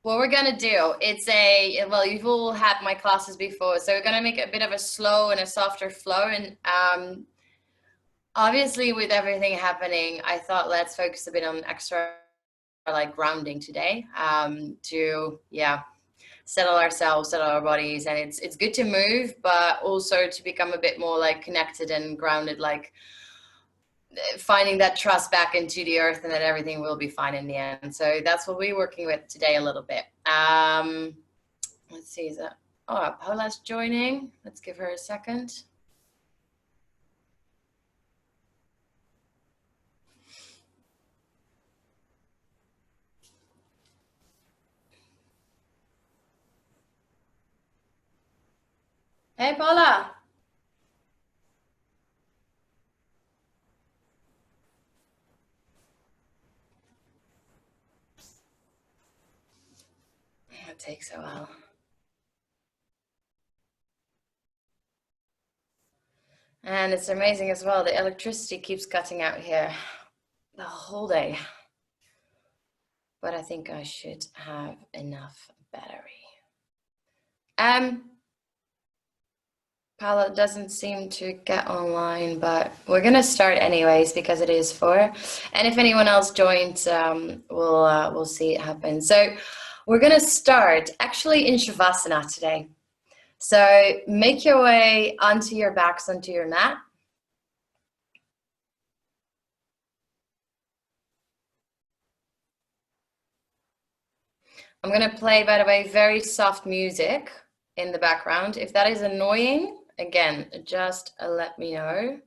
what we're gonna do, well, you've all had my classes before, so we're gonna make it a bit of a slow and a softer flow. And obviously with everything happening, I thought let's focus a bit on extra like grounding today, to settle ourselves, settle our bodies. And it's good to move, but also to become a bit more like connected and grounded, like finding that trust back into the earth, and that everything will be fine in the end. So that's what we're working with today a little bit. Let's see, is that, oh, Paula's joining. Let's give her a second. Hey, Paula. It takes a while. And it's amazing as well, the electricity keeps cutting out here the whole day. But I think I should have enough battery. Paula doesn't seem to get online, but we're gonna start anyways because it is 4. And if anyone else joins, we'll see it happen. So we're gonna start actually in Shavasana today. So make your way onto your backs, onto your mat. I'm gonna play, by the way, very soft music in the background. If that is annoying, again, just let me know.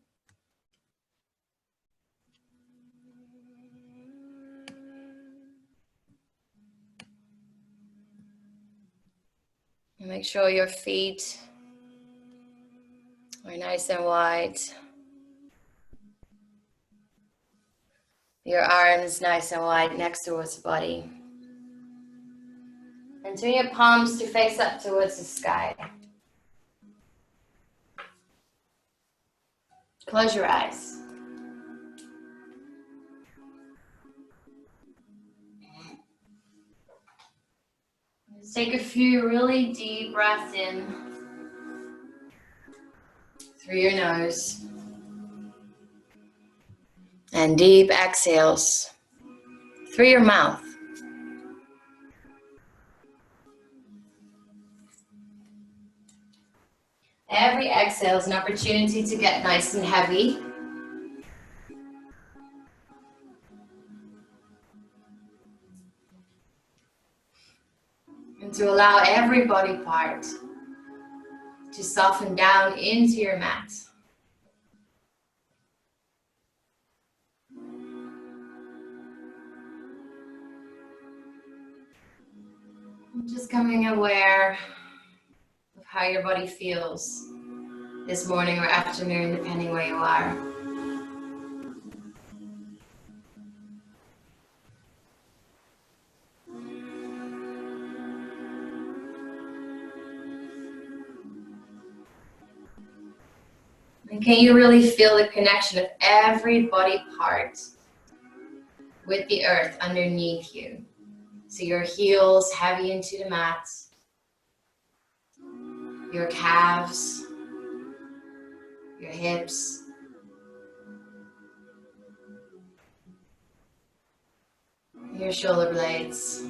Make sure your feet are nice and wide. Your arms nice and wide next towards the body. And turn your palms to face up towards the sky. Close your eyes. Just take a few really deep breaths in through your nose. And deep exhales through your mouth. Every exhale is an opportunity to get nice and heavy. And to allow every body part to soften down into your mat. Just becoming aware of how your body feels this morning or afternoon, depending where you are. And can you really feel the connection of every body part with the earth underneath you? So your heels heavy into the mat, your calves, your hips, your shoulder blades,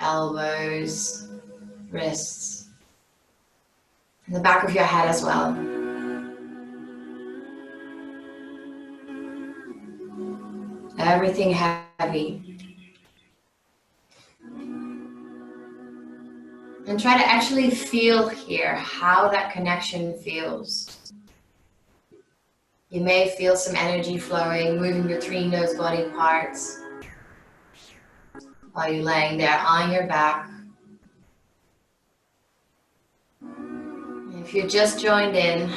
elbows, wrists, and the back of your head as well. Everything heavy. And try to actually feel here how that connection feels. You may feel some energy flowing, moving between those body parts while you're laying there on your back. And if you just joined in,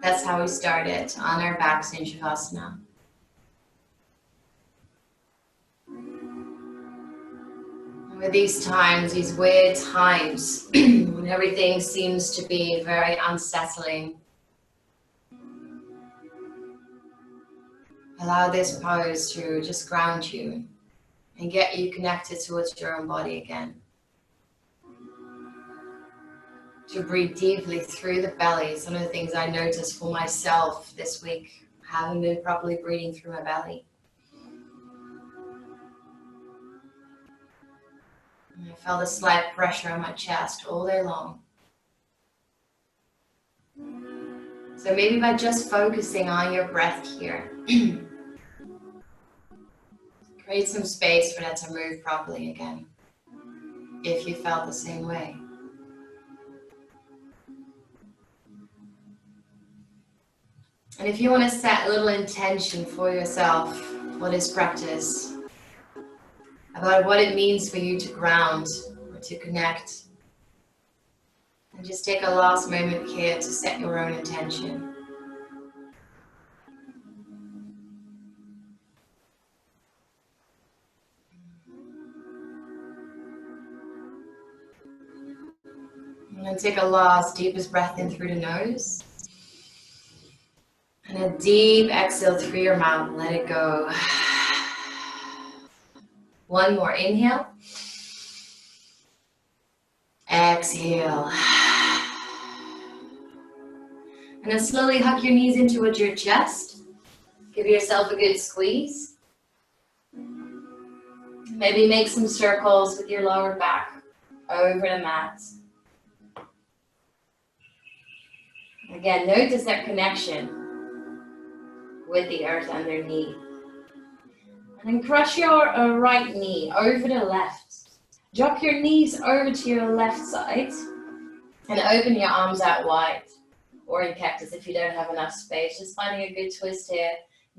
that's how we started, on our backs in Shavasana. With these times, these weird times, when everything seems to be very unsettling, allow this pose to just ground you and get you connected towards your own body again. To breathe deeply through the belly. Some of the things I noticed for myself this week, haven't been properly breathing through my belly. And I felt a slight pressure on my chest all day long. So maybe by just focusing on your breath here, create some space for that to move properly again, if you felt the same way. And if you want to set a little intention for yourself for this practice, about what it means for you to ground or to connect, and just take a last moment here to set your own intention. And then take a last deepest breath in through the nose. And a deep exhale through your mouth. Let it go. One more inhale. Exhale. And then slowly hug your knees in towards your chest. Give yourself a good squeeze. Maybe make some circles with your lower back over the mat. Again, notice that connection with the earth underneath. And then cross your right knee over the left. Drop your knees over to your left side and open your arms out wide, or in cactus if you don't have enough space. Just finding a good twist here.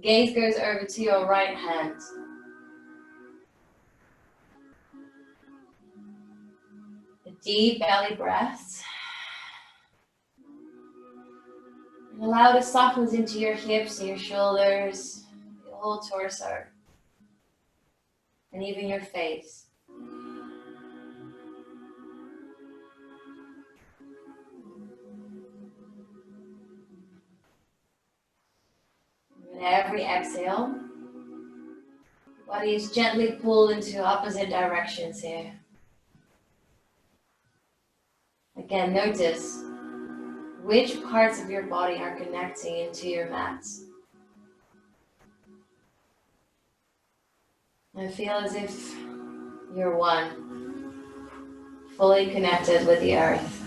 Gaze goes over to your right hand. A deep belly breath. And allow to soften into your hips, your shoulders, your whole torso, and even your face. With every exhale, the body is gently pulled into opposite directions here. Again, notice which parts of your body are connecting into your mat. And feel as if you're one, fully connected with the earth.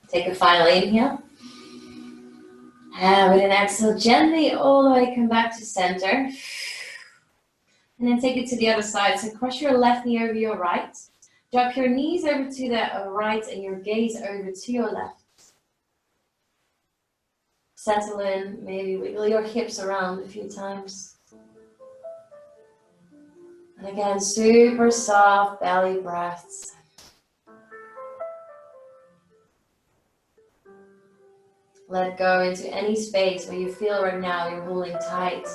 Take a final inhale. And with an exhale, gently all the way come back to center. And then take it to the other side. So cross your left knee over your right. Drop your knees over to the right and your gaze over to your left. Settle in, maybe wiggle your hips around a few times. And again, super soft belly breaths. Let go into any space where you feel right now you're holding tight.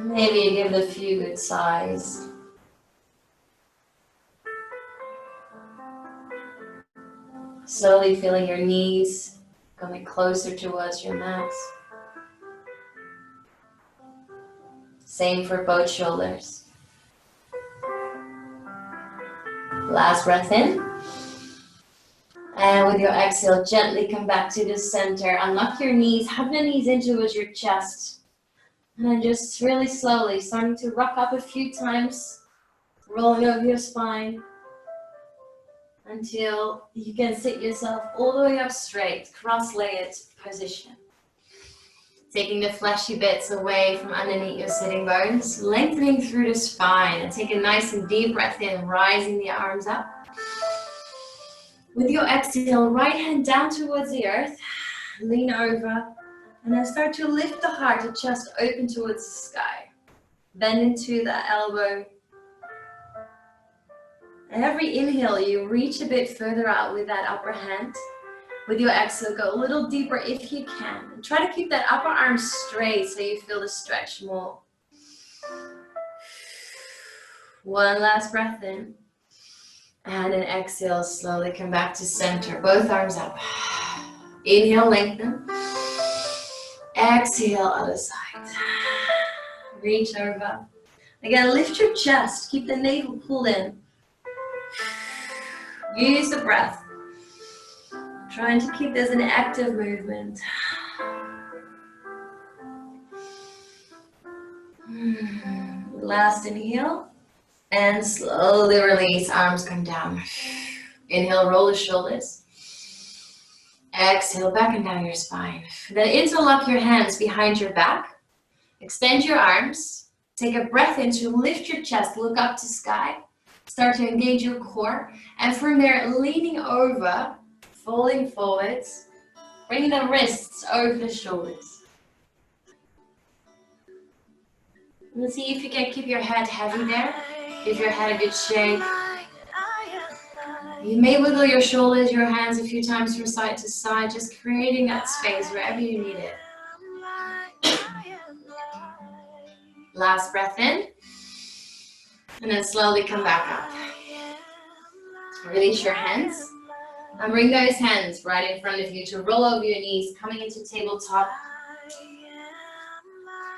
Maybe you give it a few good sighs. Slowly feeling your knees coming closer towards your mat. Same for both shoulders. Last breath in. And with your exhale, gently come back to the center. Unlock your knees, hug the knees in towards your chest. And then just really slowly, starting to rock up a few times, rolling over your spine until you can sit yourself all the way up straight, cross-legged position. Taking the fleshy bits away from underneath your sitting bones, lengthening through the spine, and take a nice and deep breath in, rising the arms up. With your exhale, right hand down towards the earth, lean over, and then start to lift the heart, the chest open towards the sky. Bend into the elbow. And every inhale, you reach a bit further out with that upper hand. With your exhale, go a little deeper if you can. And try to keep that upper arm straight so you feel the stretch more. One last breath in. And an exhale, slowly come back to center. Both arms up. Inhale, lengthen. Exhale, other side. Reach over. Again, lift your chest. Keep the navel pulled in. Use the breath. Trying to keep this an active movement. Last inhale. And slowly release, arms come down. Inhale, roll the shoulders. Exhale, back and down your spine. Then interlock your hands behind your back. Extend your arms. Take a breath in to lift your chest, look up to sky. Start to engage your core. And from there, leaning over, folding forwards. Bring the wrists over the shoulders. And see if you can keep your head heavy there. Give your head a good shake. You may wiggle your shoulders, your hands a few times from side to side, just creating that space wherever you need it. Last breath in. And then slowly come back up. Release your hands. And bring those hands right in front of you to roll over your knees, coming into tabletop.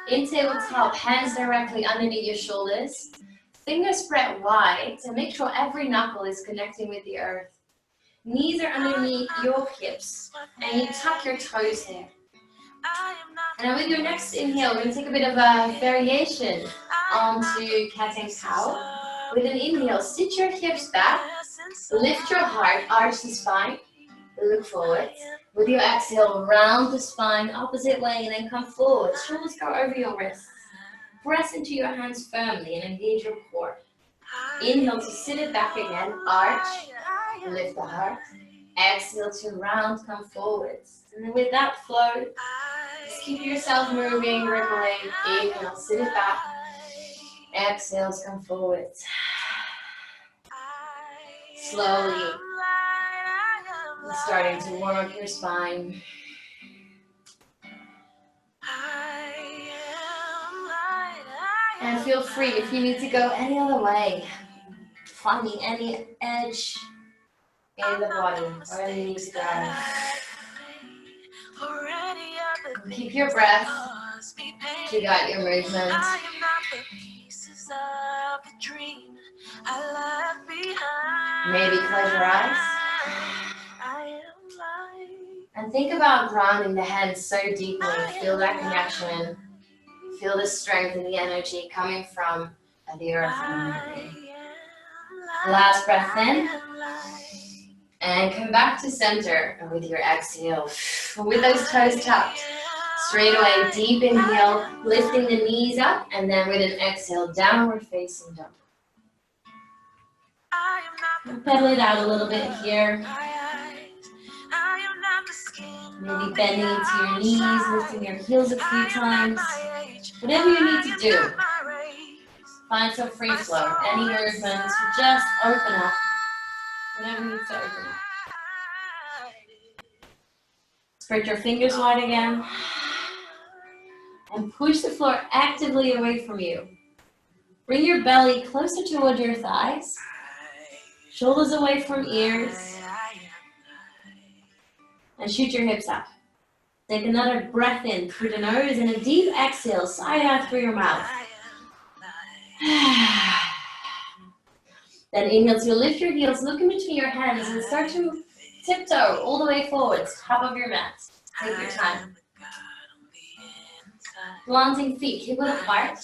In tabletop, hands directly underneath your shoulders. Fingers spread wide to make sure every knuckle is connecting with the earth. Knees are underneath your hips, and you tuck your toes here. And then with your next inhale, we're going to take a bit of a variation onto cat and cow. With an inhale, sit your hips back, lift your heart, arch the spine, look forward. With your exhale, round the spine, opposite way, and then come forward. Shoulders go over your wrists. Press into your hands firmly and engage your core. Inhale to sit it back again, arch, lift the heart. Exhale to round, come forwards. And then with that flow, just keep yourself moving, rippling. Inhale, sit it back. Exhale to come forwards. Slowly, starting to warm up your spine. And feel free if you need to go any other way, finding any edge in the body or in the knees down. Keep your breath to guide your movement. Maybe close your eyes. And think about grounding the hands so deeply. Feel that connection. Feel the strength and the energy coming from the earth. Last breath in. And come back to center with your exhale. With those toes tucked. Straight away, deep inhale, lifting the knees up. And then with an exhale, downward facing dog. Pedal it out a little bit here. Maybe bending into your knees, lifting your heels a few times. Whatever you need to do. Find some free flow. Any movement, just open up. Whatever needs to open up. Spread your fingers wide again. And push the floor actively away from you. Bring your belly closer toward your thighs. Shoulders away from ears. And shoot your hips up. Take another breath in through the nose and a deep exhale, side out through your mouth. Then inhale to lift your heels, look in between your hands and start to tiptoe all the way forwards, top of your mat. Take your time. Planting feet hip width apart.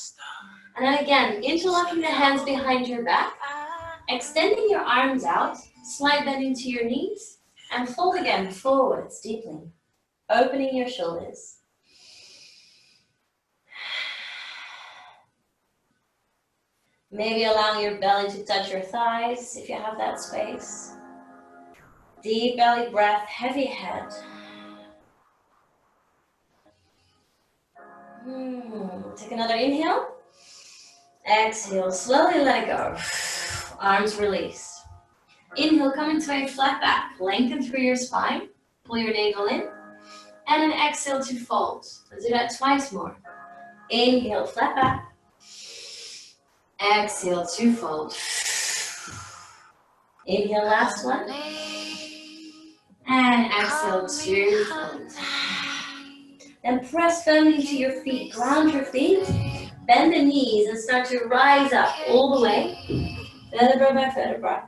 And then again, interlocking the hands behind your back. Extending your arms out, slide bend into your knees. And fold again forwards deeply. Opening your shoulders. Maybe allowing your belly to touch your thighs if you have that space. Deep belly breath, heavy head. Take another inhale. Exhale, slowly let it go. Arms release. Inhale, come into a flat back. Lengthen through your spine. Pull your navel in. And an exhale to fold. Let's do that twice more. Inhale, flat back. Exhale to fold. Inhale, last one. And exhale to fold. And press firmly to your feet. Ground your feet. Bend the knees and start to rise up all the way. Vertebra by vertebra.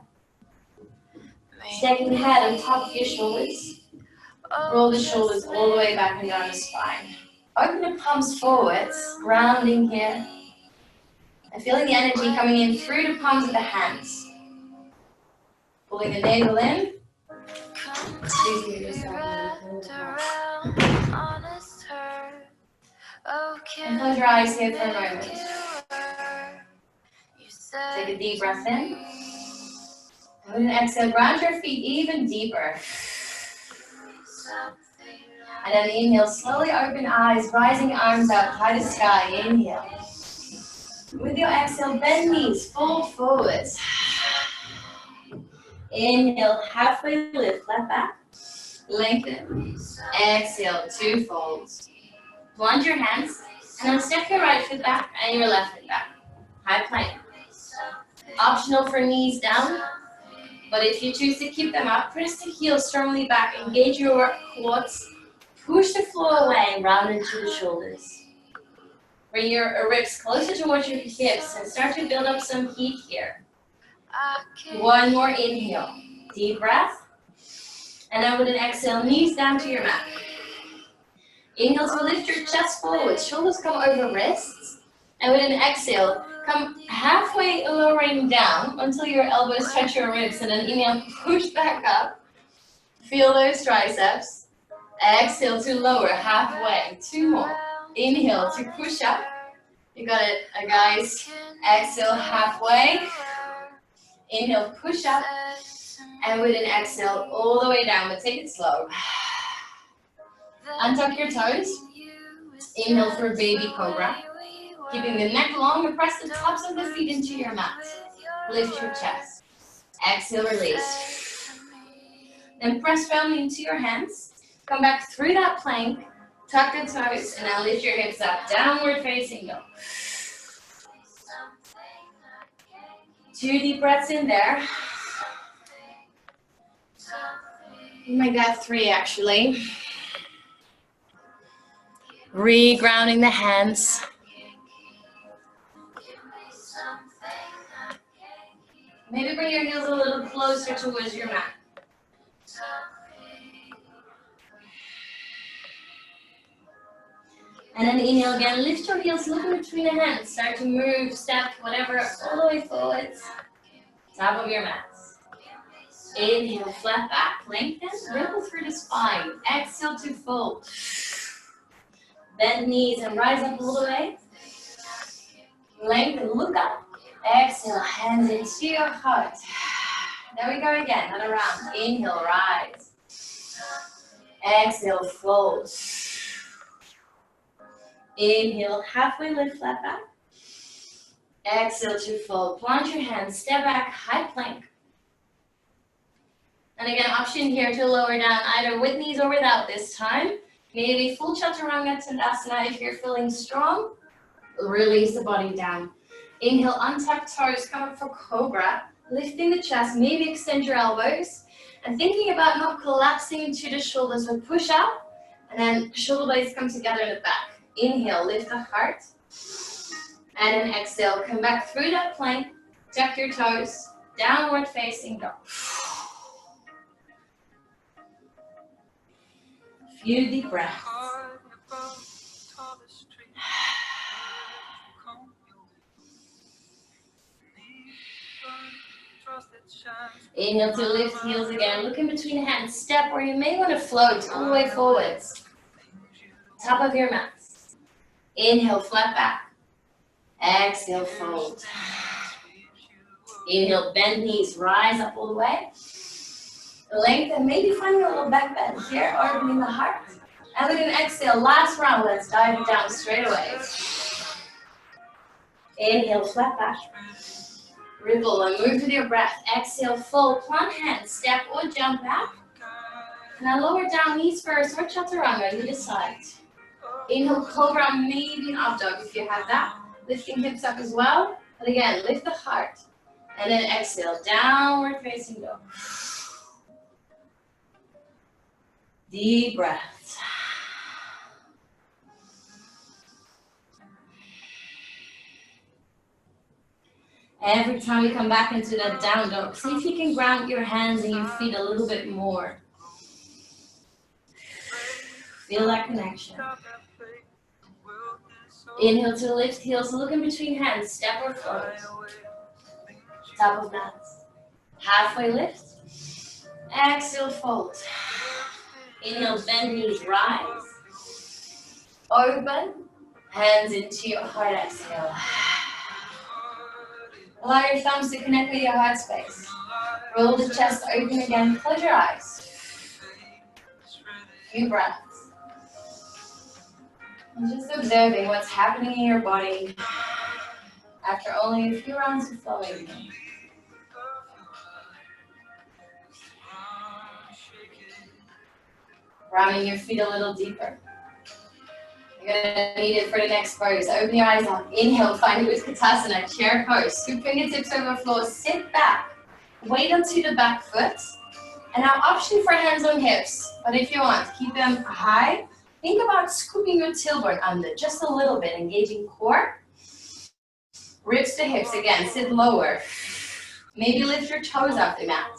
Stacking the head on top of your shoulders. Roll the shoulders all the way back and down the spine. Open the palms forwards, grounding here. And feeling the energy coming in through the palms of the hands. Pulling the navel in. Squeezing yourself in. And close your eyes here for a moment. Take a deep breath in. And with an exhale, ground your feet even deeper. And then inhale, slowly open eyes, rising arms out, high to sky. Inhale. With your exhale, bend knees, fold forwards. Inhale, halfway lift, flat back. Lengthen. Exhale, two folds. Plunge your hands, and then step your right foot back and your left foot back. High plank. Optional for knees down, but if you choose to keep them up, press the heels strongly back, engage your quads, push the floor away and round into the shoulders. Bring your ribs closer towards your hips and start to build up some heat here. One more inhale, deep breath, and then with an exhale, knees down to your mat. Inhale to lift your chest forward, shoulders come over wrists, and with an exhale, come halfway lowering down until your elbows touch your ribs, and then inhale, push back up. Feel those triceps. Exhale to lower halfway. Two more. Inhale to push up. You got it, guys. Exhale halfway. Inhale, push up. And with an exhale, all the way down, but take it slow. Untuck your toes. Inhale for baby cobra. Keeping the neck long and press the tops of the feet into your mat. Lift your chest. Exhale, release. Then press firmly into your hands. Come back through that plank. Tuck the toes and now lift your hips up. Downward facing dog. 2 deep breaths in there. You might got 3 actually. Re-grounding the hands. Maybe bring your heels a little closer towards your mat. And then inhale again, lift your heels, look in between the hands. Start to move, step, whatever, all the way forwards. Top of your mats. Inhale, flat back, lengthen, ripple through the spine. Exhale to fold. Bend knees and rise up all the way. Lengthen, look up. Exhale, hands into your heart. There we go again, another round. Inhale, rise. Exhale, fold. Inhale, halfway lift, flat back. Exhale to fold. Plant your hands, step back, high plank. And again, option here to lower down either with knees or without this time. Maybe full chaturanga tandasana if you're feeling strong. Release the body down. Inhale, untuck toes, come up for cobra. Lifting the chest, maybe extend your elbows. And thinking about not collapsing into the shoulders, but push out. And then shoulder blades come together in the back. Inhale, lift the heart. And then exhale, come back through that plank. Tuck your toes, downward facing dog. Few deep breaths. Inhale to lift heels again. Look in between the hands. Step where you may want to float all the way forwards. Top of your mat. Inhale, flat back. Exhale, fold. Inhale, bend knees, rise up all the way. Lengthen, maybe finding a little back bend here, opening the heart. And with an exhale, last round, let's dive down straight away. Inhale, flat back. Ripple and move with your breath. Exhale, fold, plant hands, step or jump back. Now lower down, knees first, or chaturanga, you decide. Inhale, cobra, maybe an up dog if you have that. Lifting hips up as well. But again, lift the heart. And then exhale, downward facing dog. Deep breaths. Every time you come back into that down dog, see if you can ground your hands and your feet a little bit more. Feel that connection. Inhale to lift heels, look in between hands, step or float. Top of mats. Halfway lift. Exhale, fold. Inhale, bend knees, rise. Open. Hands into your heart, exhale. Allow your thumbs to connect with your heart space. Roll the chest open again, close your eyes. Few breaths. And just observing what's happening in your body after only a few rounds of flowing. Rounding your feet a little deeper. You're gonna need it for the next pose. Open your eyes up. Inhale, find Utkatasana, chair pose. Scoop fingertips over floor, sit back. Weight onto the back foot. And now option for hands on hips. But if you want, keep them high. Think about scooping your tailbone under just a little bit, engaging core. Ribs to hips, again, sit lower. Maybe lift your toes off the mat.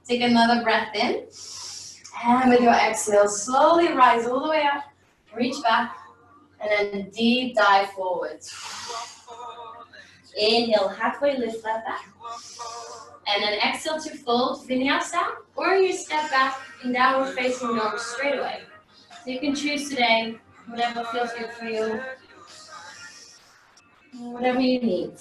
Take another breath in. And with your exhale, slowly rise all the way up. Reach back. And then deep dive forwards. Inhale, halfway lift flat back. And then exhale to fold, vinyasa, or you step back in downward facing dog straight away. So you can choose today, whatever feels good for you, whatever you need.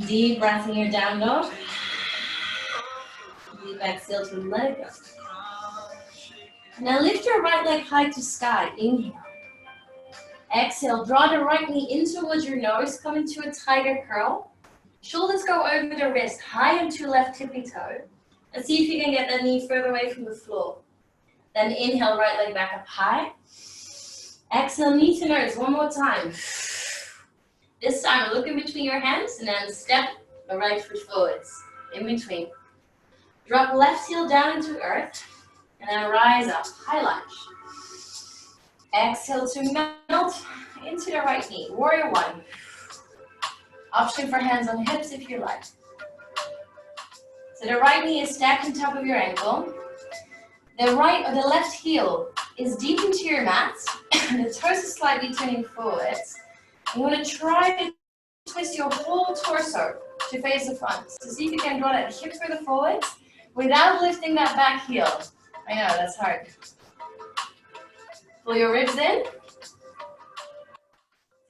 Deep breath in your down dog. Deep exhale to let it go. Now lift your right leg high to sky. Inhale. Exhale, draw the right knee in towards your nose, come into a tiger curl. Shoulders go over the wrist, high into left tippy toe. And see if you can get that knee further away from the floor. Then inhale, right leg back up high. Exhale, knee to nose, one more time. This time, look in between your hands and then step the right foot forwards, in between. Drop left heel down into earth and then rise up, high lunge. Exhale to melt into the right knee, warrior one. Option for hands on hips if you like. So the right knee is stacked on top of your ankle. The right or the left heel is deep into your mat. The toes are slightly turning forwards. You want to try to twist your whole torso to face the front. So see if you can draw that hip further forwards without lifting that back heel. I know, that's hard. Pull your ribs in.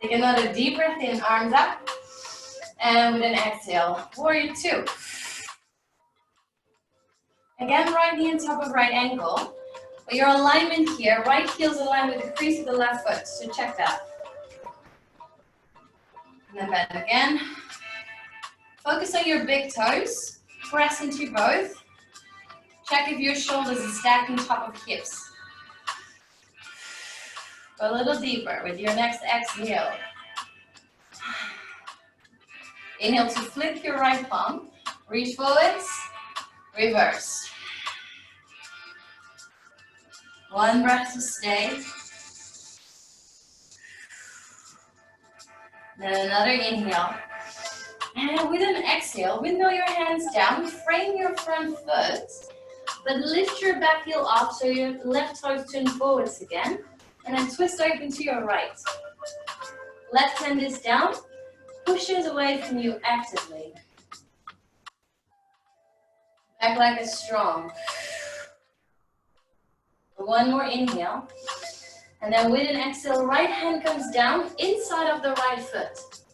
Take another deep breath in, arms up. And with an exhale, warrior two. Again, right knee on top of right ankle. But your alignment here, right heel's aligned with the crease of the left foot. So check that. And then bend again. Focus on your big toes. Press into both. Check if your shoulders are stacked on top of hips. Go a little deeper with your next exhale. Inhale to flip your right palm. Reach forwards. Reverse. One breath to stay. Then another inhale. And with an exhale, windmill your hands down, frame your front foot, but lift your back heel up so your left toes turn forwards again, and then twist open to your right. Left hand is down, pushes away from you actively. Back leg is strong. One more inhale. And then with an exhale, right hand comes down inside of the right foot.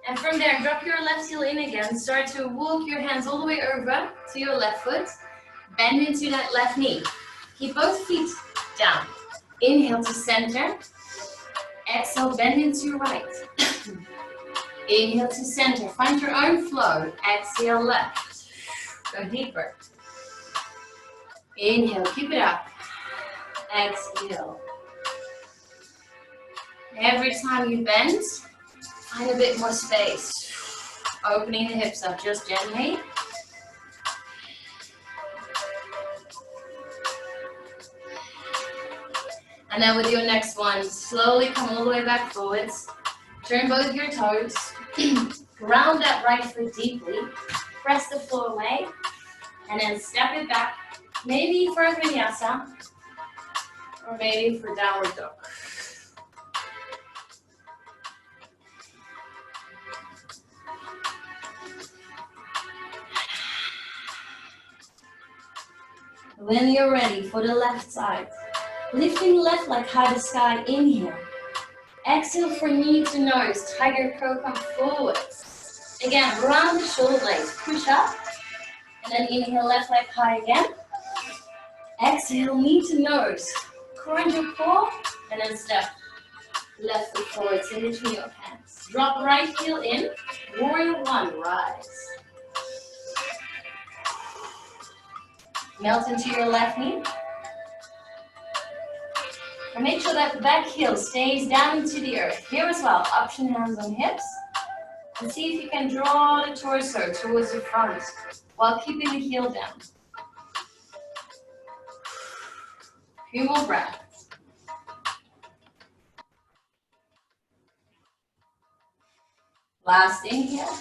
And from there, drop your left heel in again. Start to walk your hands all the way over to your left foot. Bend into that left knee. Keep both feet down. Inhale to center. Exhale, bend into your right. Inhale to center. Find your own flow. Exhale, left. Go deeper. Inhale, keep it up. Exhale. Every time you bend, find a bit more space. Opening the hips up just gently. And then with your next one, slowly come all the way back forwards. Turn both your toes. Ground that right foot deeply. Press the floor away. And then step it back. Maybe for a vinyasa. Or maybe for downward dog. When you're ready for the left side, lifting left leg high to sky, inhale. Exhale for knee to nose, tiger crow, come forwards. Again, round the shoulder blades, push up. And then inhale, left leg high again. Exhale, knee to nose, crunch your core, and then step left foot forwards in between your hands. Drop right heel in, warrior one, rise. Melt into your left knee. And make sure that the back heel stays down into the earth. Here as well, option hands on hips. And see if you can draw the torso towards the front while keeping the heel down. Few more breaths. Last inhale.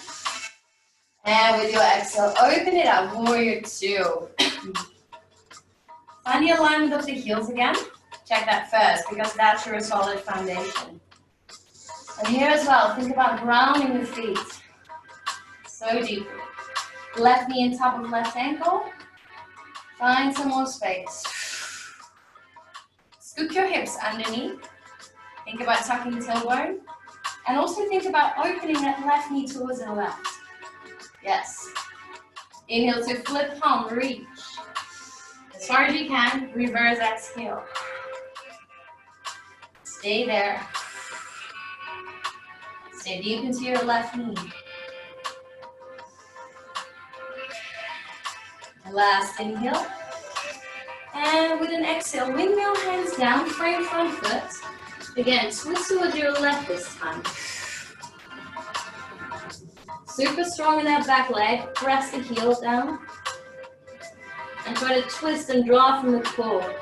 And with your exhale, open it up, warrior two. Find the alignment of the heels again. Check that first, because that's your solid foundation. And here as well, think about grounding the feet. So deeply. Left knee on top of left ankle. Find some more space. Scoop your hips underneath. Think about tucking tailbone. And also think about opening that left knee towards the left. Yes. Inhale to flip palm, reach. As far as you can, reverse exhale. Stay there. Stay deep into your left knee. And last inhale. And with an exhale, windmill hands down, frame front foot. Again, twist towards your left this time. Super strong in that back leg. Press the heels down. And try to twist and draw from the core.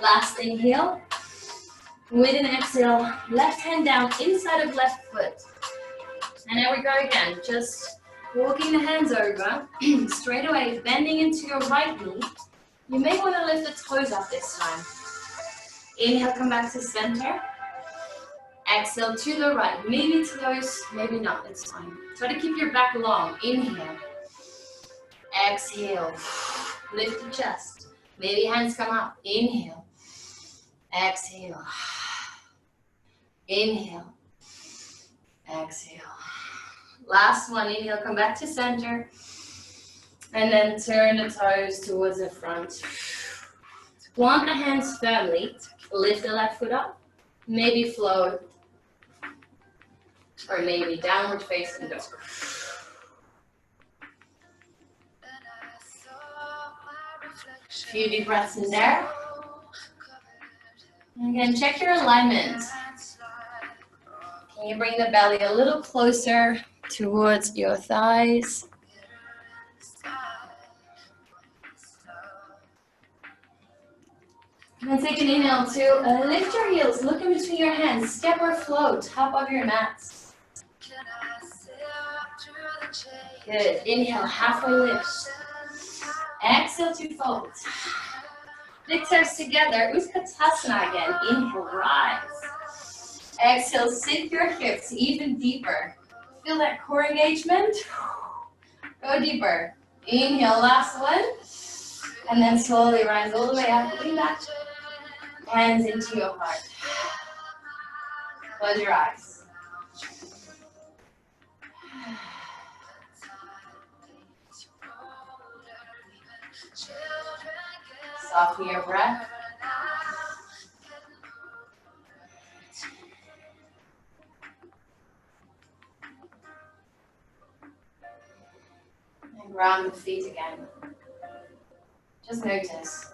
Last inhale. With an exhale, left hand down inside of left foot. And there we go again. Just walking the hands over. Straight away, bending into your right knee. You may want to lift the toes up this time. Inhale, come back to center. Exhale to the right. Maybe toes, maybe not. It's fine. Try to keep your back long. Inhale. Exhale. Lift the chest. Maybe hands come up. Inhale. Exhale. Inhale. Exhale. Last one. Inhale, come back to center. And then turn the toes towards the front. Plant the hands firmly. Lift the left foot up. Maybe float. Or maybe downward facing dog. Few deep breaths in there. And again, check your alignment. Can you bring the belly a little closer towards your thighs? And then take an inhale to lift your heels, look in between your hands, step or float, top of your mats. Good. Inhale, halfway lift. Exhale to fold. Big toes together. Utkatasana again. Inhale, rise. Exhale, sink your hips even deeper. Feel that core engagement. Go deeper. Inhale, last one. And then slowly rise all the way up. Lean back. Hands into your heart. Close your eyes. Soften your breath. And ground the feet again. Just notice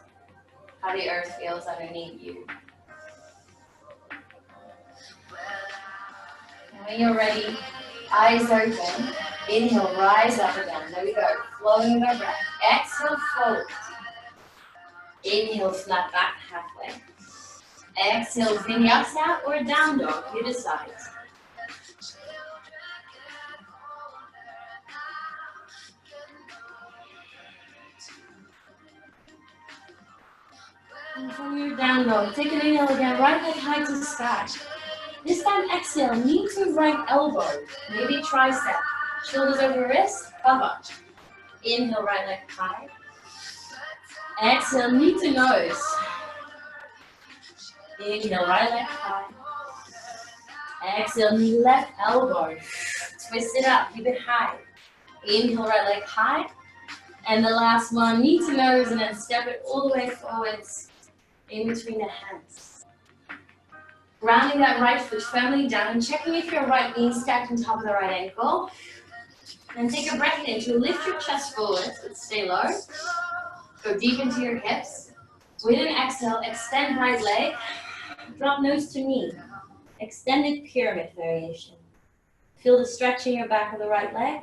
how the earth feels underneath you. And when you're ready, eyes open. Inhale, rise up again. There we go. Flowing with our breath. Exhale, fold. Inhale, flat back halfway. Exhale, vinyasa or down dog, you decide. And from your down dog, take an inhale again, right leg high to sky. This time exhale, knee to right elbow, maybe tricep. Shoulders over wrist, cover. Inhale, right leg high. Exhale, knee to nose. Inhale, right leg high. Exhale, knee left elbow. Twist it up, keep it high. Inhale, right leg high. And the last one, knee to nose, and then step it all the way forwards in between the hands. Grounding that right foot firmly down and checking if your right knee is stacked on top of the right ankle. And take a breath in to lift your chest forward, but stay low. Go deep into your hips. With an exhale, extend right leg. Drop nose to knee. Extended pyramid variation. Feel the stretch in your back of the right leg.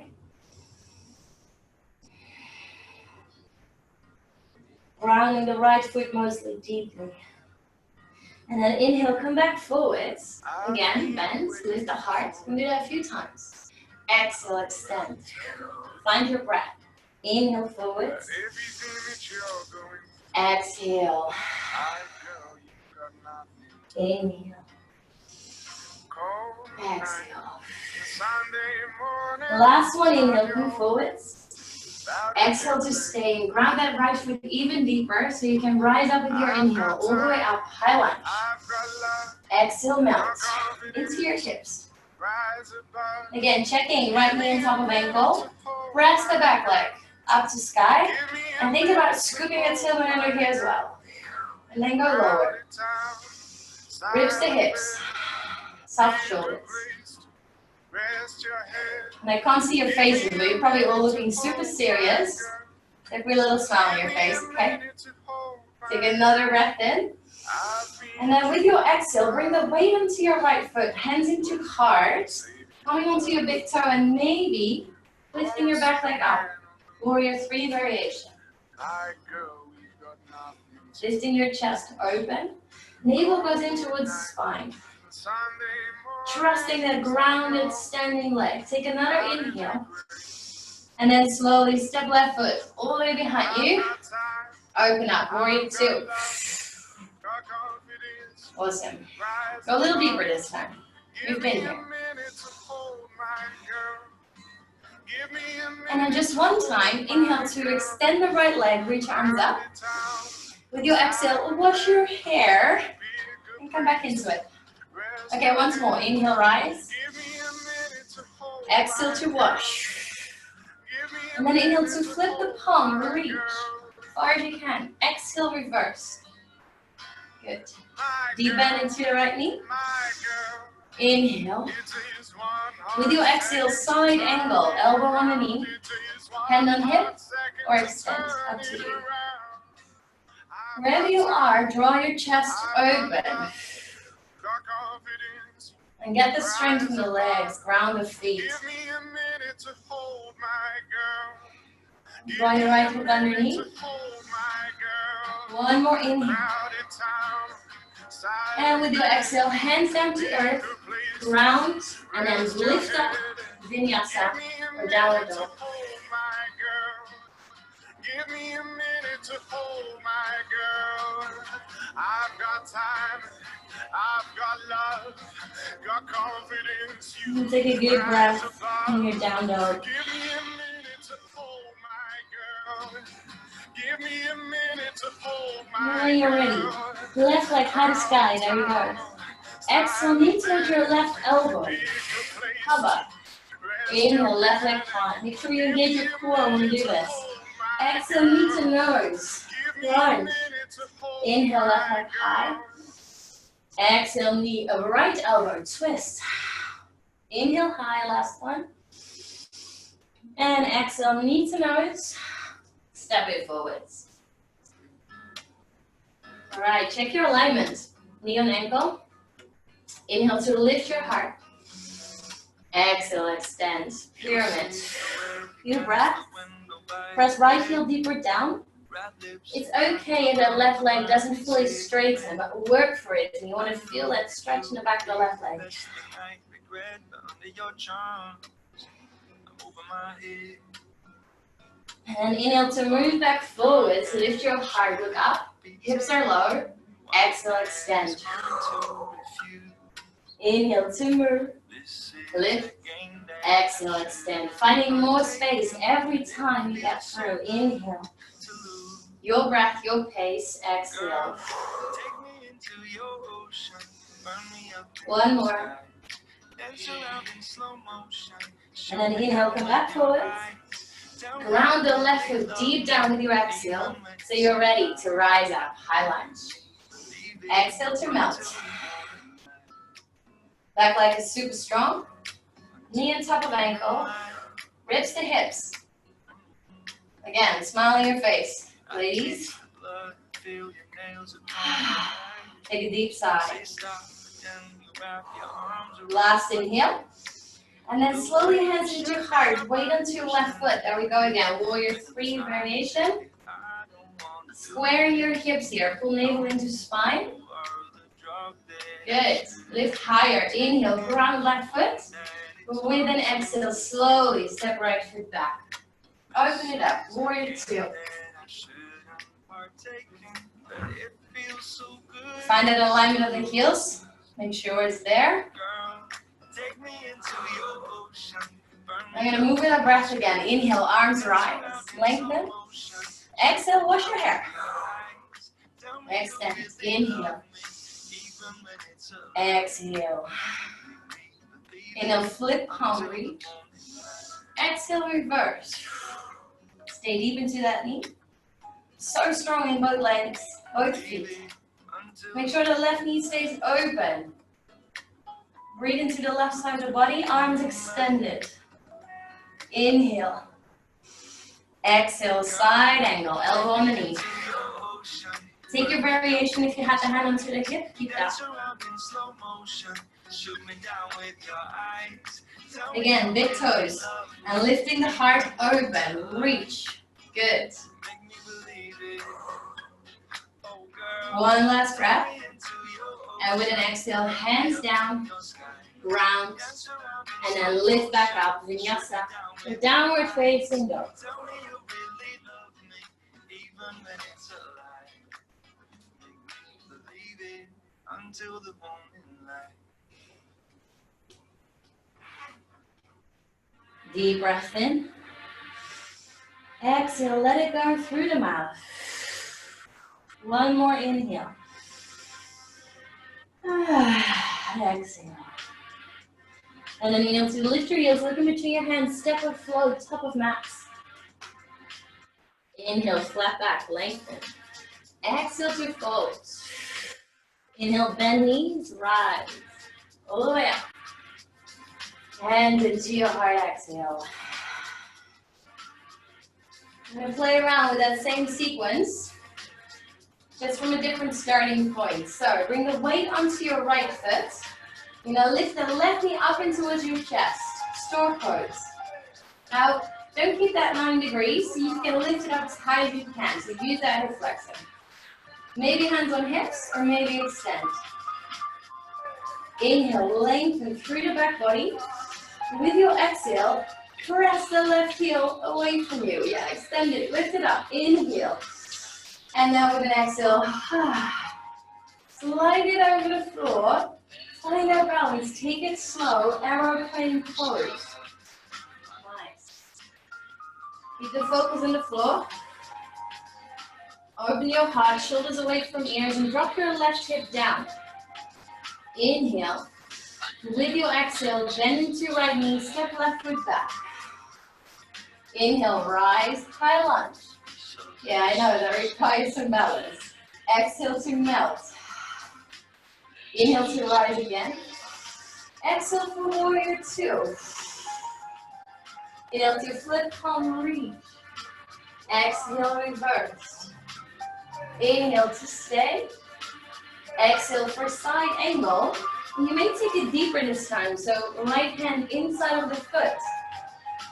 Grounding the right foot mostly deeply. And then inhale, come back forwards. Again, bend, lift the heart. We'll do that a few times. Exhale, extend. Find your breath. Inhale forwards. Exhale. Inhale. Exhale. Last one, inhale, come forwards. Exhale to stay and ground that right foot even deeper so you can rise up with your inhale all the way up, high lunge. Exhale, melt into your hips. Again, checking right knee on top of ankle. Press the back leg up to sky. And think about scooping a tailbone under here as well. And then go lower. Ribs to hips. Soft shoulders. And I can't see your faces, but you're probably all looking super serious. Every little smile on your face, okay? Take another breath in. And then with your exhale, bring the weight onto your right foot, hands into heart, coming onto your big toe, and maybe lifting your back leg up. Warrior 3 variation. Lifting your chest open. Navel goes in towards the spine. Trusting that grounded standing leg. Take another inhale. And then slowly step left foot all the way behind you. Open up. Warrior 2. Awesome. Go a little deeper this time. You've been here. And then just one time, inhale to extend the right leg, reach arms up. With your exhale, wash your hair and come back into it. Okay, once more. Inhale, rise. Exhale to wash. And then inhale to flip the palm, reach as far as you can. Exhale, reverse. Good. Deep bend into your right knee. Inhale. With your exhale, side angle, elbow on the knee, hand on hip, or extend, up to you. Wherever you are, draw your chest open. And get the strength from the legs, ground the feet. Draw your right foot underneath. One more inhale. And with your exhale, hands down to earth, ground, and then lift up, vinyasa, or downward dog. Give me a minute to hold my girl. I've got time, I've got love, got confidence. You take a good breath in your down dog. Give me a minute to hold my girl. Give me a minute to hold my girl. Now you're ready. Left leg high to sky, there you go. Exhale, knee towards your left elbow. Cover. Inhale, left leg high. Make sure you engage your core when you do this. Exhale, knee to nose. Lunge. Inhale, left leg high. Exhale, knee over right elbow. Twist. Inhale, high, last one. And exhale, knee to nose. Step it forwards. All right, check your alignment. Knee on ankle. Inhale to lift your heart. Exhale, extend. Pyramid. Few breath. Press right heel deeper down. It's okay if that left leg doesn't fully straighten, but work for it. And you want to feel that stretch in the back of the left leg. And inhale to move back forwards. Lift your heart, look up. Hips are low. Exhale, extend. Inhale to move. Lift. Exhale, extend. Finding more space every time you get through. Inhale. Your breath, your pace. Exhale. One more. And then inhale, come back forward. Ground the left foot deep down with your exhale. So you're ready to rise up. High lunge. Exhale to melt. Back leg is super strong. Knee on top of ankle. Ribs to hips. Again, smile on your face. Ladies. Take a deep sigh. Last inhale. And then slowly hands into your heart. Weight onto your left foot. There we go again. Warrior 3 variation. Squaring your hips here. Pull navel into spine. Good. Lift higher. Inhale. Ground left foot. With an exhale, slowly step right foot back. Open it up. Warrior 2. Find that alignment of the heels. Make sure it's there. I'm going to move with a breath again. Inhale, arms rise. Lengthen. Exhale, wash your hair. Extend. Inhale. Exhale. Inhale, flip, palm reach. Exhale, reverse. Stay deep into that knee. So strong in both legs, both feet. Make sure the left knee stays open. Breathe into the left side of the body, arms extended. Inhale. Exhale, side angle, elbow on the knee. Take your variation if you have the hand onto the hip, keep that. Again, big toes. And lifting the heart open, reach. Good. One last breath. And with an exhale, hands down, ground, and then lift back up, vinyasa, the downward facing dog. Deep breath in. Exhale, let it go through the mouth. One more inhale. Exhale. And then inhale to lift your heels, look in between your hands, step or float, top of mats. Inhale, flat back, lengthen. Exhale to fold. Inhale, bend knees, rise. All the way up. And into your heart, exhale. I'm going to play around with that same sequence, just from a different starting point. So bring the weight onto your right foot. You're going to lift the left knee up and towards your chest. Stork pose. Now, don't keep that 90 degrees, so you can lift it up as high as you can. So use that hip flexor. Maybe hands on hips, or maybe extend. Inhale, lengthen through the back body. With your exhale, press the left heel away from you. Yeah, extend it, lift it up. Inhale. And now with an exhale, slide it over the floor. Find that balance. Take it slow. Aeroplane pose. Nice. Keep the focus on the floor. Open your heart, shoulders away from ears, and drop your left hip down. Inhale. With your exhale, bend into your right knee, step left foot back. Inhale, rise, high lunge. Yeah, I know, that requires some balance. Exhale to melt. Inhale to rise again. Exhale for warrior 2. Inhale to flip, palm reach. Exhale, reverse. Inhale to stay. Exhale for side angle. You may take it deeper this time, so right hand inside of the foot,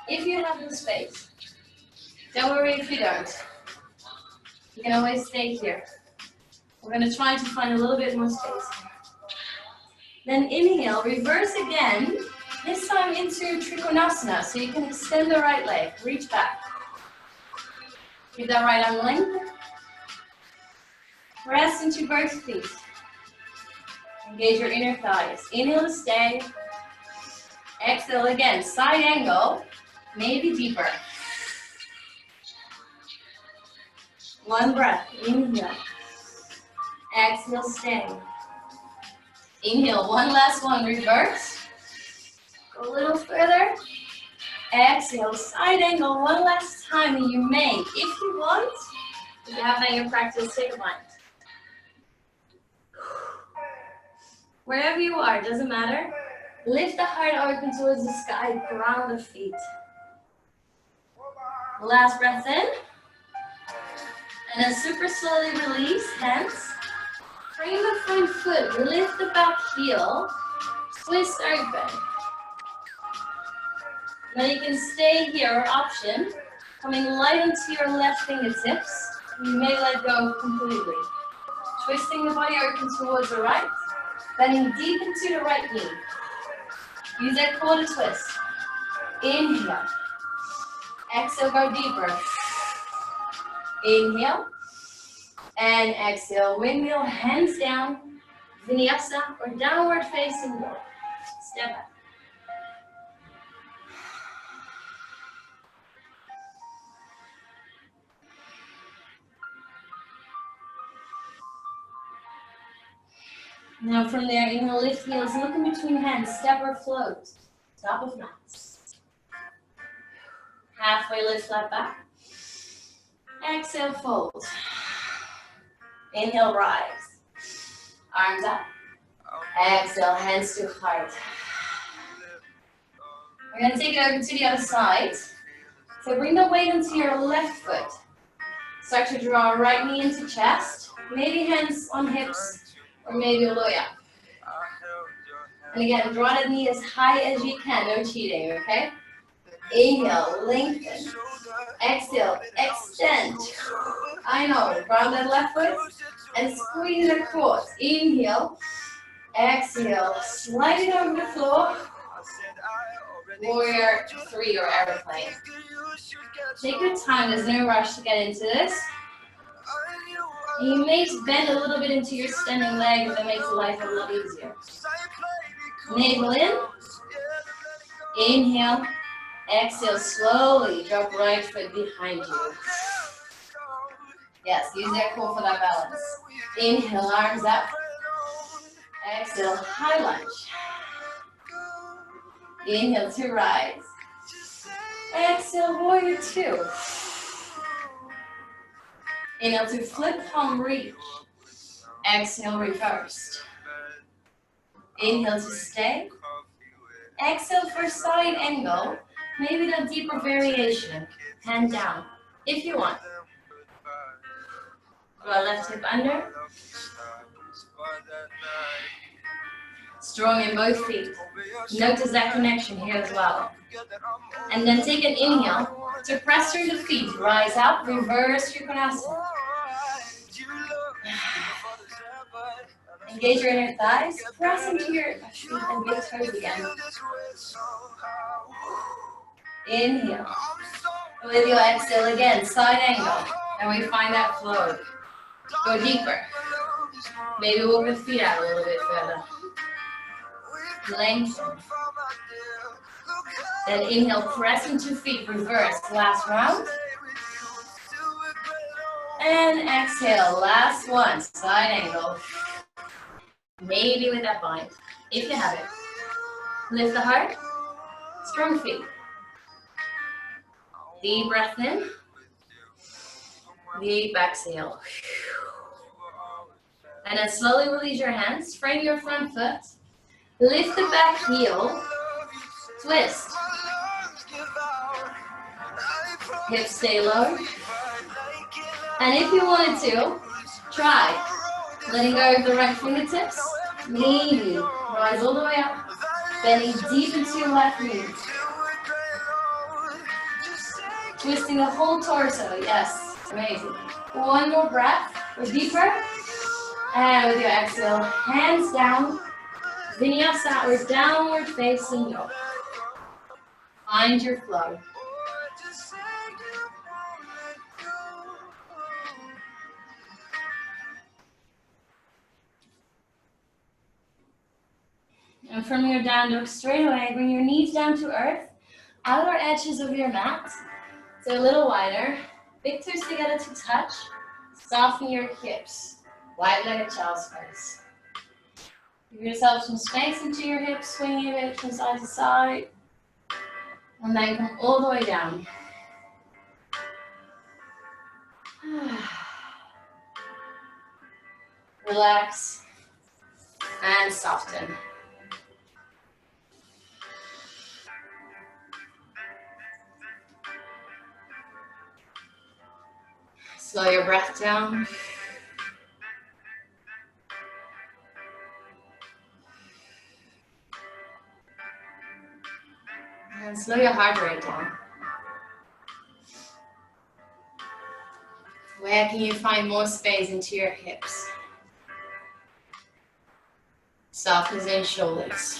if you have the space. Don't worry if you don't. You can always stay here. We're going to try to find a little bit more space. Then inhale, reverse again, this time into Trikonasana, so you can extend the right leg, reach back. Keep that right arm lengthened. Press into both feet. Engage your inner thighs. Inhale to stay. Exhale again, side angle, maybe deeper. One breath, inhale. Exhale, stay. Inhale, one last one, reverse. Go a little further. Exhale, side angle, one last time, and you may, if you want, if you have that in your practice, take a bind. Wherever you are, doesn't matter. Lift the heart open towards the sky, ground the feet. Last breath in. And then super slowly release, hands. Frame the front foot, lift the back heel, twist open. Now you can stay here, or option, coming light into your left fingertips. You may let go completely. Twisting the body open towards the right, bending deep into the right knee. Use that core to twist. Inhale. Exhale, go deeper. Inhale. And exhale, windmill, hands down, vinyasa or downward facing dog. Step back. Now from there, inhale, lift heels, look in between hands, step or float, top of mats. Halfway lift, flat back. Exhale, fold. Inhale, rise. Arms up. Exhale, hands to heart. We're going to take it over to the other side. So bring the weight into your left foot. Start to draw right knee into chest. Maybe hands on hips. Or maybe all the way up. And again, draw the knee as high as you can, no cheating, okay? Inhale, lengthen. Exhale, extend. I know, ground that left foot and squeeze the quads. Inhale, exhale, slide it over the floor. Warrior 3 or airplane. Take your time, there's no rush to get into this. You may bend a little bit into your standing leg, but that makes life a lot easier. Navel in. Inhale. Exhale, slowly drop right foot behind you. Yes, use that core for that balance. Inhale, arms up. Exhale, high lunge. Inhale to rise. Exhale, warrior 2. Inhale to flip palm reach. Exhale, reversed. Inhale to stay. Exhale for side angle. Maybe that deeper variation. Hand down, if you want. Draw left hip under. Strong in both feet. Notice that connection here as well. And then take an inhale to press through the feet. Rise up, reverse Trikonasana. Engage your inner thighs. Press into your feet and big toes again. Inhale. With your exhale again, side angle. And we find that flow. Go deeper. Maybe walk the feet out a little bit further. Lengthen. Then inhale, press into feet, reverse. Last round. And exhale, last one, side angle. Maybe with that bind, if you have it. Lift the heart, strong feet. Deep breath in. Deep exhale. And then slowly release your hands, frame your front foot. Lift the back heel, twist. Hips stay low. And if you wanted to, try letting go of the right fingertips. Maybe rise all the way up, bending deep into your left knee. Twisting the whole torso, yes. Amazing. One more breath, or deeper. And with your exhale, hands down. Vinyasa or downward facing dog. Find your flow. And from your down dog, straight away, bring your knees down to earth, outer edges of your mat, so a little wider. Big toes together to touch. Soften your hips. Wide-legged child's pose. Give yourself some space into your hips, swing your hips from side to side. And then come all the way down. Relax and soften. Slow your breath down. And slow your heart rate down. Where can you find more space into your hips? Softness in shoulders.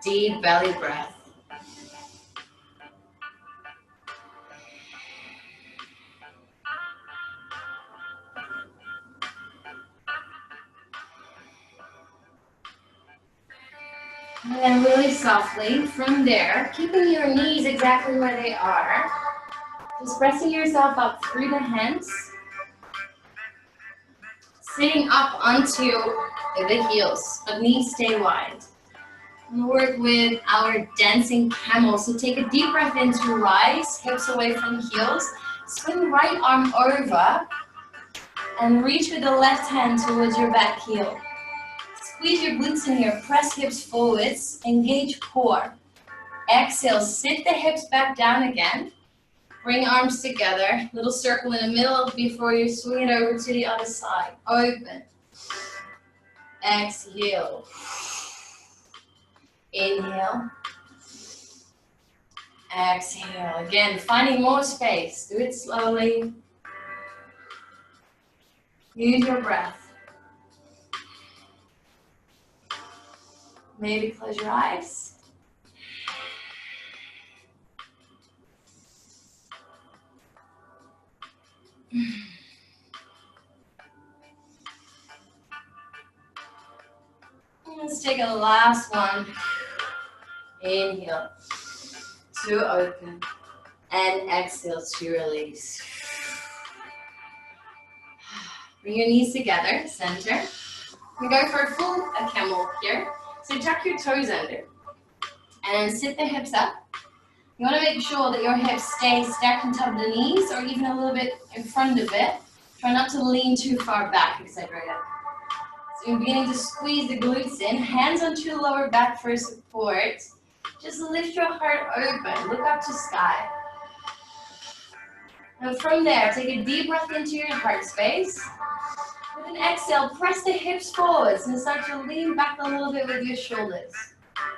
Deep belly breath. And then really softly, from there, keeping your knees exactly where they are, just pressing yourself up through the hands, sitting up onto the heels, but knees stay wide. And work with our dancing camel. So take a deep breath in to rise, hips away from heels, swing right arm over, and reach with the left hand towards your back heel. Squeeze your glutes in here, press hips forwards, engage core. Exhale, sit the hips back down again. Bring arms together, little circle in the middle before you swing it over to the other side. Open. Exhale. Inhale. Exhale. Again, finding more space. Do it slowly. Use your breath. Maybe close your eyes. Let's take a last one. Inhale to open and exhale to release. Bring your knees together, center. We go for a full camel here. So tuck your toes under and sit the hips up. You want to make sure that your hips stay stacked on top of the knees or even a little bit in front of it. Try not to lean too far back, etc. So you're beginning to squeeze the glutes in, hands onto the lower back for support. Just lift your heart open, look up to sky. And from there, take a deep breath into your heart space. With an exhale, press the hips forwards and start to lean back a little bit with your shoulders.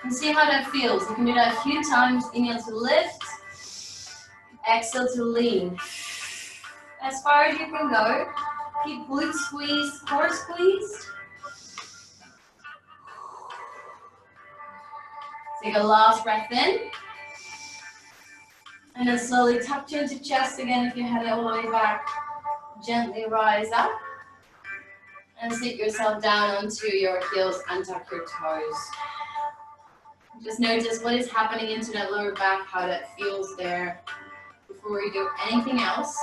And see how that feels. You can do that a few times. Inhale to lift, exhale to lean. As far as you can go. Keep glutes squeezed, core squeezed. Take a last breath in. And then slowly tuck chin to chest again if you head all the way back. Gently rise up. And sit yourself down onto your heels, untuck your toes. Just notice what is happening into that lower back, how that feels there before we do anything else.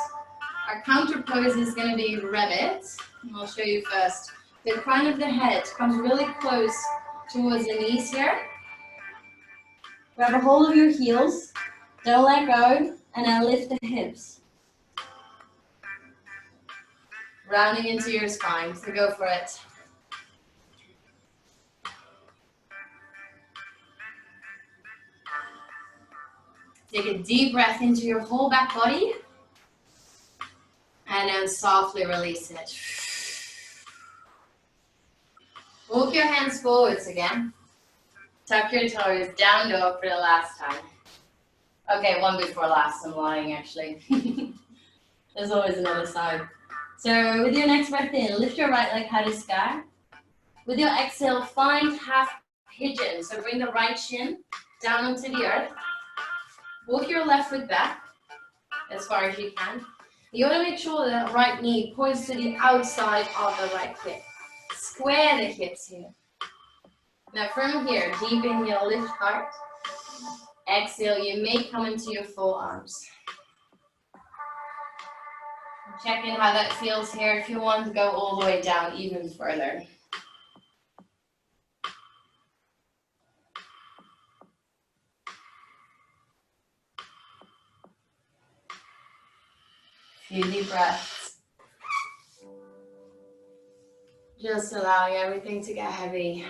Our counter pose is going to be rabbit. And I'll show you first. The crown of the head comes really close towards the knees here. Grab a hold of your heels, don't let go, and then lift the hips. Rounding into your spine, so go for it. Take a deep breath into your whole back body, and then softly release it. Walk your hands forwards again. Tuck your toes, down dog for the last time. Okay, one before last, I'm lying actually. There's always another side. So with your next breath in, lift your right leg high to sky. With your exhale, find half pigeon. So bring the right shin down onto the earth. Walk your left foot back as far as you can. You want to make sure that right knee points to the outside of the right hip. Square the hips here. Now from here, deep inhale, lift heart. Exhale, you may come into your forearms. Check in how that feels here if you want to go all the way down even further. Few deep breaths. Just allowing everything to get heavy.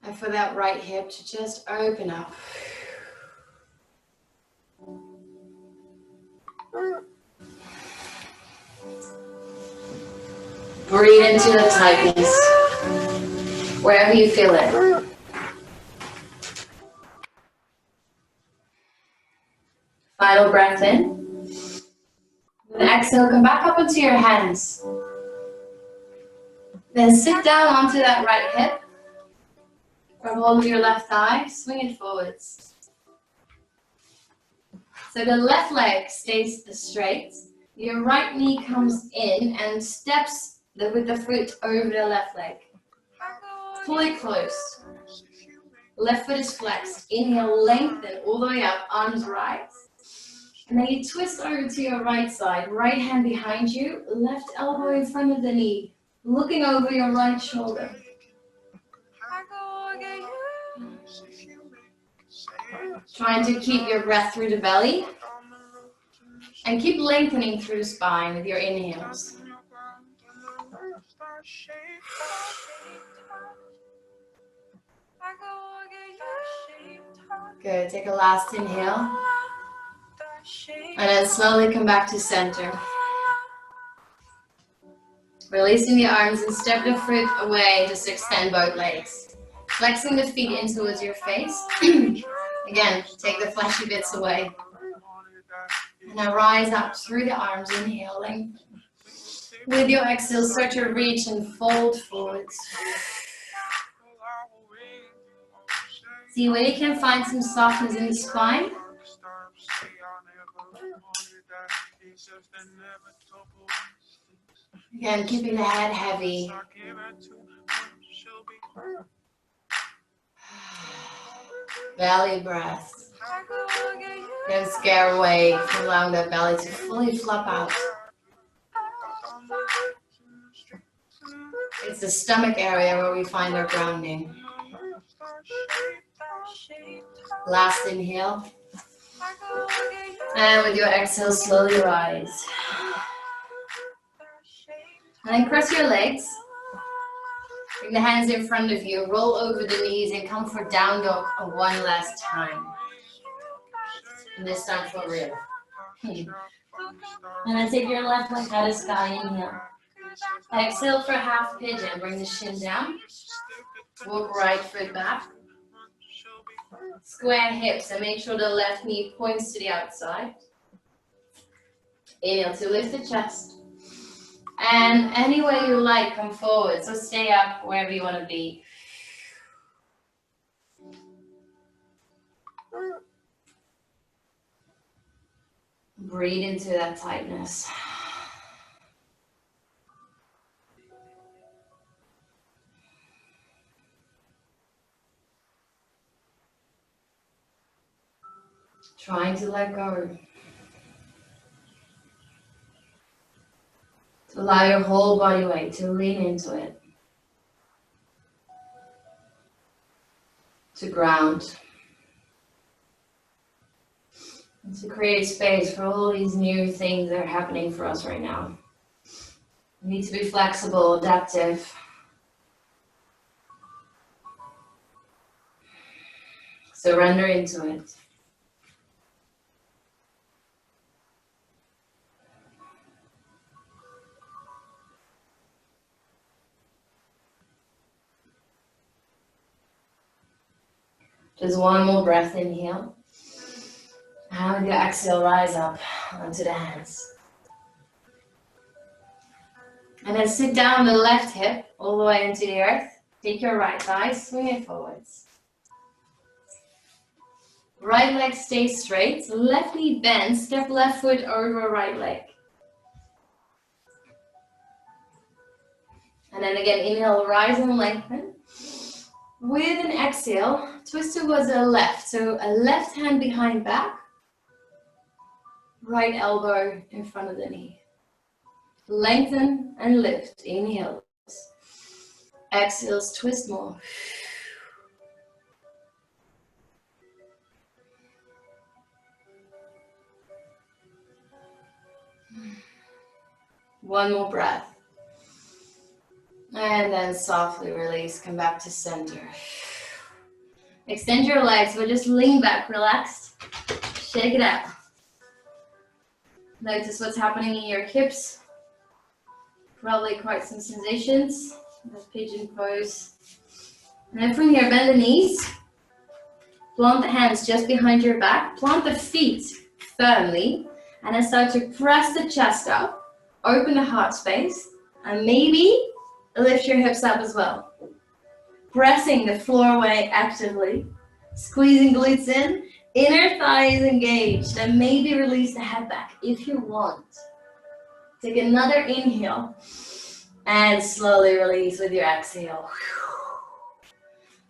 And for that right hip to just open up. Breathe into the tightness, wherever you feel it. Final breath in. Then exhale, come back up onto your hands. Then sit down onto that right hip. Grab hold of your left thigh, swing it forwards. So the left leg stays straight. Your right knee comes in and steps with the foot over the left leg. Fully close. Left foot is flexed. Inhale, lengthen all the way up, arms rise. And then you twist over to your right side. Right hand behind you, left elbow in front of the knee. Looking over your right shoulder. Trying to keep your breath through the belly. And keep lengthening through the spine with your inhales. Good, take a last inhale. And then slowly come back to center. Releasing the arms and step the foot away, just extend both legs. Flexing the feet in towards your face. Again, take the fleshy bits away. And now rise up through the arms, inhaling. With your exhale, start to reach and fold forwards. See when you can find some softness in the spine. Again, keeping the head heavy. Belly breath. Don't scare away from allowing that belly to fully flop out. It's the stomach area where we find our grounding. Last inhale. And with your exhale, slowly rise. And then cross your legs. Bring the hands in front of you. Roll over the knees and come for down dog one last time. And this time for real. And then take your left leg out of sky. Inhale. Exhale for half pigeon. Bring the shin down. Walk right foot back. Square hips and make sure the left knee points to the outside. Inhale to lift the chest. And any way you like, come forward. So stay up wherever you want to be. Breathe into that tightness. Trying to let go. To allow your whole body weight to lean into it. To ground. And to create space for all these new things that are happening for us right now. You need to be flexible, adaptive. Surrender into it. Just one more breath, inhale. And with your exhale, rise up onto the hands. And then sit down the left hip all the way into the earth. Take your right thigh, swing it forwards. Right leg stays straight, left knee bends, step left foot over right leg. And then again, inhale, rise and lengthen. With an exhale, twist towards the left. So a left hand behind back, right elbow in front of the knee. Lengthen and lift, inhales. Exhales, twist more. One more breath. And then softly release, come back to center. Extend your legs, but just lean back, relaxed. Shake it out. Notice what's happening in your hips. Probably quite some sensations. The pigeon pose. And then from here, bend the knees. Plant the hands just behind your back. Plant the feet firmly. And then start to press the chest up. Open the heart space. And maybe lift your hips up as well. Pressing the floor away actively. Squeezing glutes in. Inner thighs engaged. And maybe release the head back if you want. Take another inhale. And slowly release with your exhale.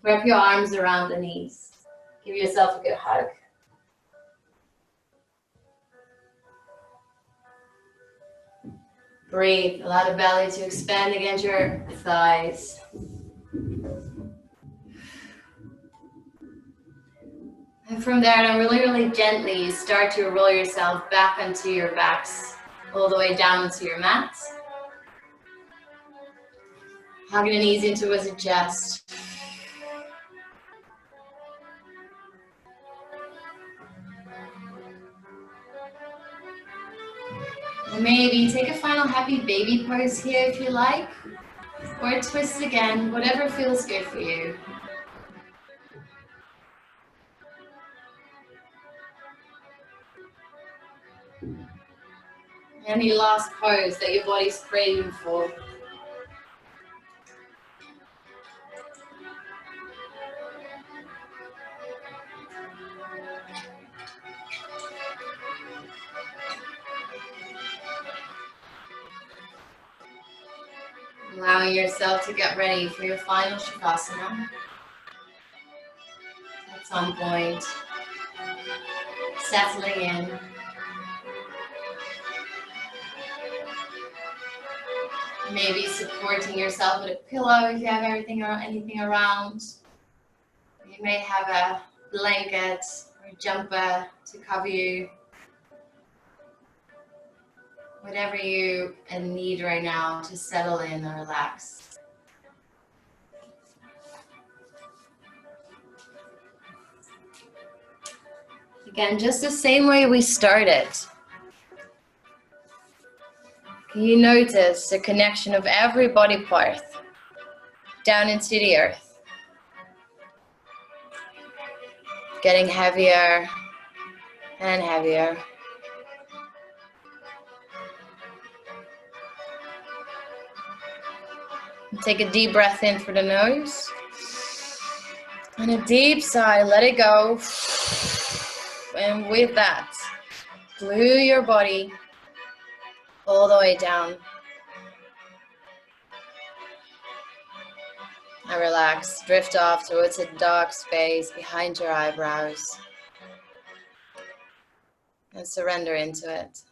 Wrap your arms around the knees. Give yourself a good hug. Breathe. Allow the belly to expand against your thighs. And from there, then really gently start to roll yourself back onto your backs, all the way down to your mat. Hugging the knees in towards the chest. And maybe take a final happy baby pose here if you like, or twist again, whatever feels good for you. Any last pose that your body's craving for. Allowing yourself to get ready for your final Shavasana. At some point, settling in. Maybe supporting yourself with a pillow if you have anything around. You may have a blanket or a jumper to cover you. Whatever you need right now to settle in and relax. Again, just the same way we started. Can you notice the connection of every body part down into the earth? Getting heavier and heavier. Take a deep breath in for the nose. And a deep sigh, let it go. And with that, glue your body all the way down. And relax, drift off towards a dark space behind your eyebrows. And surrender into it.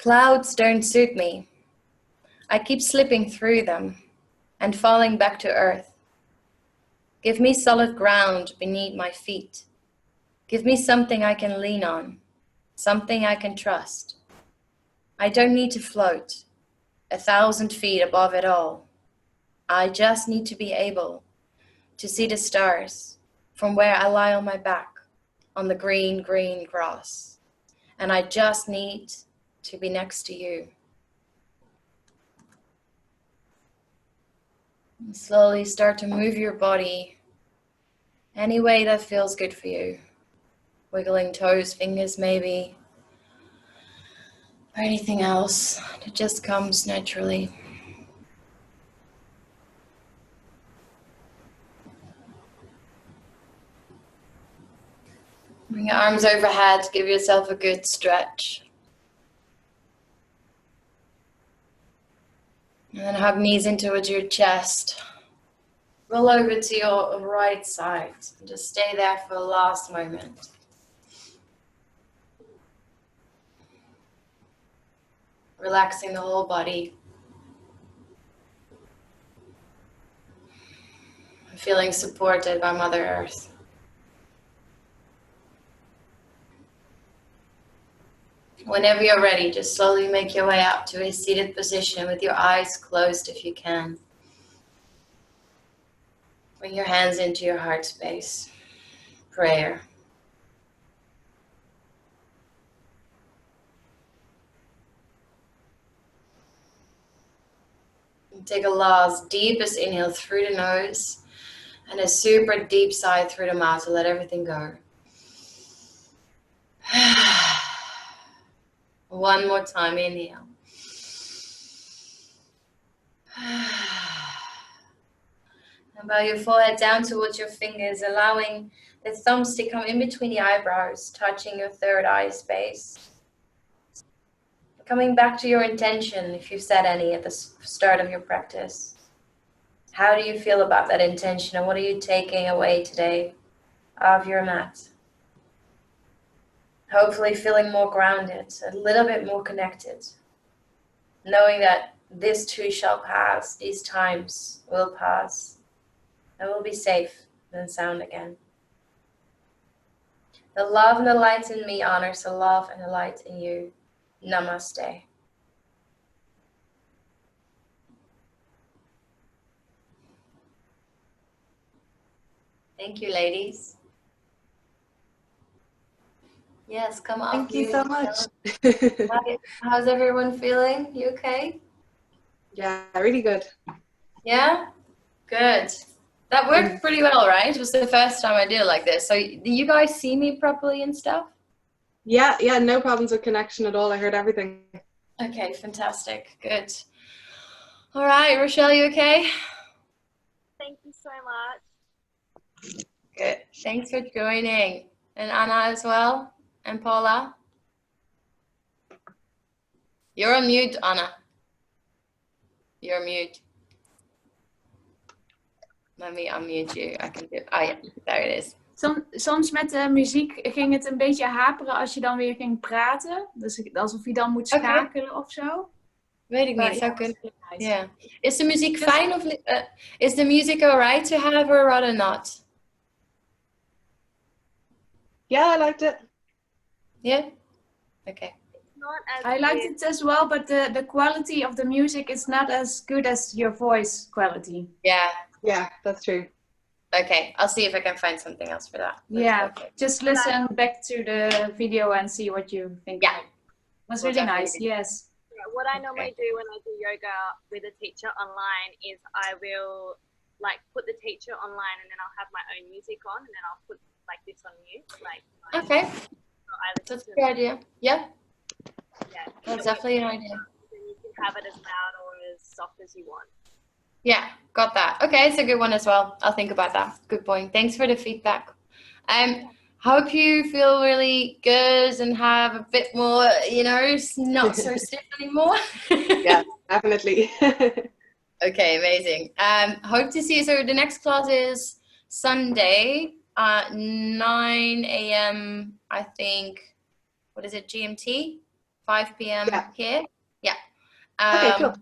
Clouds don't suit me. I keep slipping through them and falling back to earth. Give me solid ground beneath my feet. Give me something I can lean on, something I can trust. I don't need to float 1,000 feet above it all. I just need to be able to see the stars from where I lie on my back on the green, green grass. And I just need to be next to you. And slowly start to move your body any way that feels good for you. Wiggling toes, fingers maybe, or anything else that just comes naturally. Bring your arms overhead, give yourself a good stretch. And then hug knees in towards your chest. Roll over to your right side. Just stay there for the last moment. Relaxing the whole body. Feeling supported by Mother Earth. Whenever you're ready, just slowly make your way up to a seated position with your eyes closed if you can. Bring your hands into your heart space. Prayer. And take a last deepest inhale through the nose and a super deep sigh through the mouth to let everything go. One more time, inhale. And bow your forehead down towards your fingers, allowing the thumbs to come in between the eyebrows, touching your third eye space. Coming back to your intention, if you've set any at the start of your practice. How do you feel about that intention, and what are you taking away today of your mat? Hopefully feeling more grounded, a little bit more connected. Knowing that this too shall pass, these times will pass, and we'll be safe and sound again. The love and the light in me honors the love and the light in you. Namaste. Thank you, ladies. Yes, come off. Thank you so much. How's everyone feeling? You okay? Yeah, really good. Yeah? Good. That worked pretty well, right? It was the first time I did it like this. So do you guys see me properly and stuff? Yeah, no problems with connection at all. I heard everything. Okay, fantastic. Good. All right, Rochelle, you okay? Thank you so much. Good. Thanks for joining. And Anna as well? And Paula? You're on mute, Anna. You're mute. Let me unmute you. I can do. Oh yeah, there it is. Soms met de muziek ging het een beetje haperen als je dan weer ging praten. Dus alsof je dan moet schakelen of zo. Weet ik niet, zou kunnen. Yeah. Is de muziek fijn of is the music alright to have or rather not? Yeah, I liked it. Yeah? Okay. I liked it as well, but the quality of the music is not as good as your voice quality. Yeah, that's true. Okay, I'll see if I can find something else for that. Yeah, just listen back to the video and see what you think. Yeah. It was really nice, yes. Yeah, what I normally do when I do yoga with a teacher online is I will like put the teacher online and then I'll have my own music on and then I'll put like this on mute. Okay. That's a good idea. Yeah. Yeah. That's definitely an idea. Then you can have it as loud or as soft as you want. Yeah, got that. Okay, it's a good one as well. I'll think about that. Good point. Thanks for the feedback. Hope you feel really good and have a bit more, not so stiff anymore. Yeah, definitely. Okay, amazing. Hope to see you. So the next class is Sunday at 9 a.m. I think. What is it, GMT? 5 p.m. Yeah. here. Yeah. Okay, cool.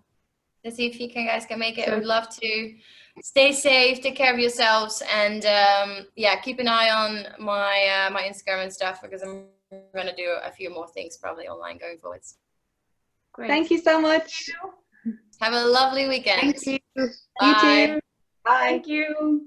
Let's see if you guys can make it. I So- would love to. Stay safe, take care of yourselves, and yeah, keep an eye on my my Instagram and stuff, because I'm gonna do a few more things probably online going forwards. Great. Thank you so much. Have a lovely weekend. Thank you. Bye. You too. Bye. Thank you.